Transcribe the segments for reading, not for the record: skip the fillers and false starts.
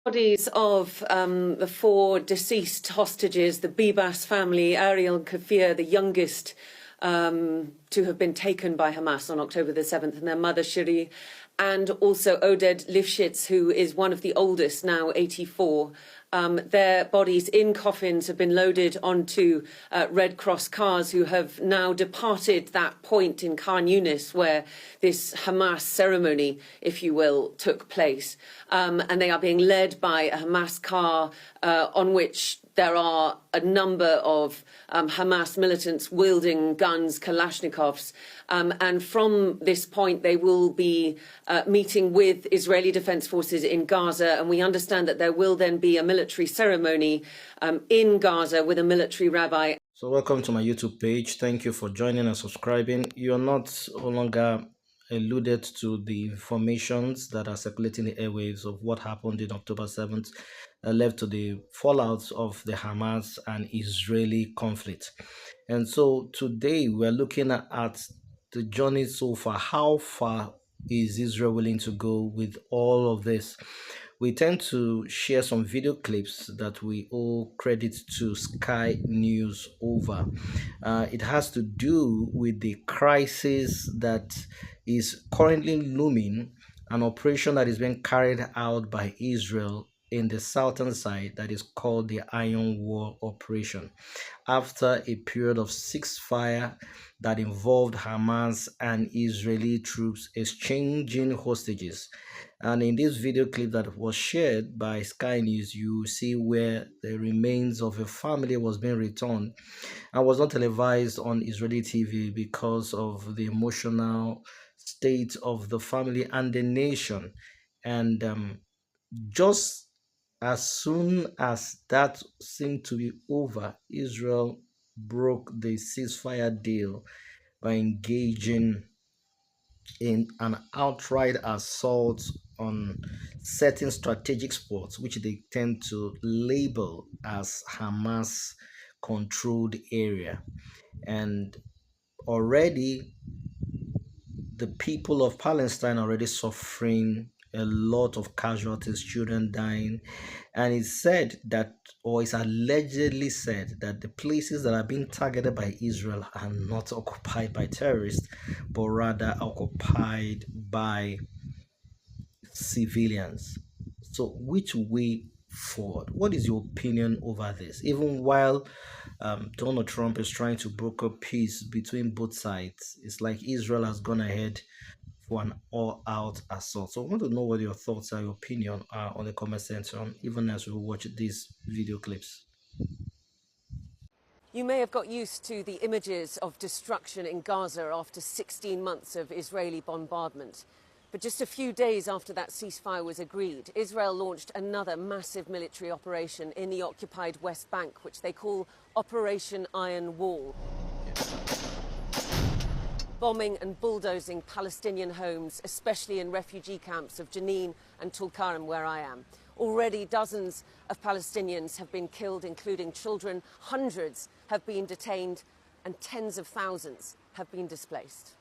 Bodies of the four deceased hostages, the Bibas family, Ariel and Kafir, the youngest to have been taken by Hamas on October the 7th, and their mother Shiri, and also Oded Lifshitz, who is one of the oldest, now 84. Their bodies in coffins have been loaded onto Red Cross cars who have now departed that point in Khan Yunis where this Hamas ceremony, if you will, took place. And they are being led by a Hamas car on which there are a number of Hamas militants wielding guns, Kalashnikovs. And from this point, they will be meeting with Israeli Defense Forces in Gaza. And we understand that there will then be a military ceremony in Gaza with a military rabbi. So welcome to my YouTube page. Thank you for joining and subscribing. You're not no longer alluded to the informations that are circulating the airwaves of what happened in October 7th led to the fallout of the Hamas and Israeli conflict. And so today we're looking at the journey so far. How far is Israel willing to go with all of this? We tend to share some video clips that we owe credit to Sky News over. It has to do with the crisis that is currently looming, an operation that is being carried out by Israel in the southern side that is called the Iron Wall Operation, after a period of ceasefire that involved Hamas and Israeli troops exchanging hostages. And in this video clip that was shared by Sky News, you see where the remains of a family was being returned and was not televised on Israeli TV because of the emotional state of the family and the nation. And just as soon as that seemed to be over, Israel broke the ceasefire deal by engaging in an outright assault on certain strategic spots, which they tend to label as Hamas controlled area. And already the people of Palestine are already suffering a lot of casualties, children dying, and it's said that, or it's allegedly said, that the places that are being targeted by Israel are not occupied by terrorists, but rather occupied by civilians. So which way forward? What is your opinion over this? Even while Donald Trump is trying to broker peace between both sides, it's like Israel has gone ahead for an all-out assault. So I want to know what your thoughts are, your opinion are on the comment section, even as we watch these video clips. You may have got used to the images of destruction in Gaza after 16 months of Israeli bombardment. But just a few days after that ceasefire was agreed, Israel launched another massive military operation in the occupied West Bank, which they call Operation Iron Wall. Bombing and bulldozing Palestinian homes, especially in refugee camps of Jenin and Tulkarem, where I am. Already dozens of Palestinians have been killed, including children. Hundreds have been detained and tens of thousands have been displaced.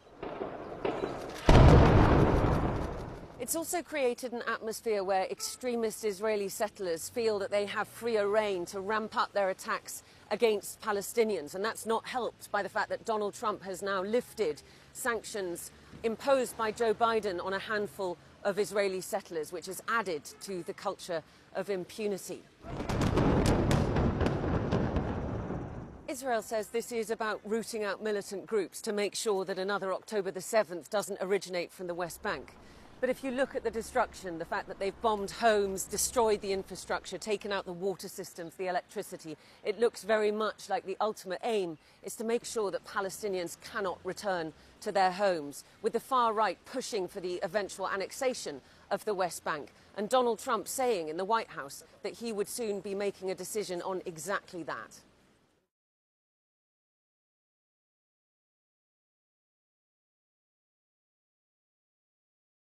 It's also created an atmosphere where extremist Israeli settlers feel that they have freer rein to ramp up their attacks against Palestinians. And that's not helped by the fact that Donald Trump has now lifted sanctions imposed by Joe Biden on a handful of Israeli settlers, which has added to the culture of impunity. Israel says this is about rooting out militant groups to make sure that another October the 7th doesn't originate from the West Bank. But if you look at the destruction, the fact that they've bombed homes, destroyed the infrastructure, taken out the water systems, the electricity, it looks very much like the ultimate aim is to make sure that Palestinians cannot return to their homes, with the far right pushing for the eventual annexation of the West Bank. And Donald Trump saying in the White House that he would soon be making a decision on exactly that.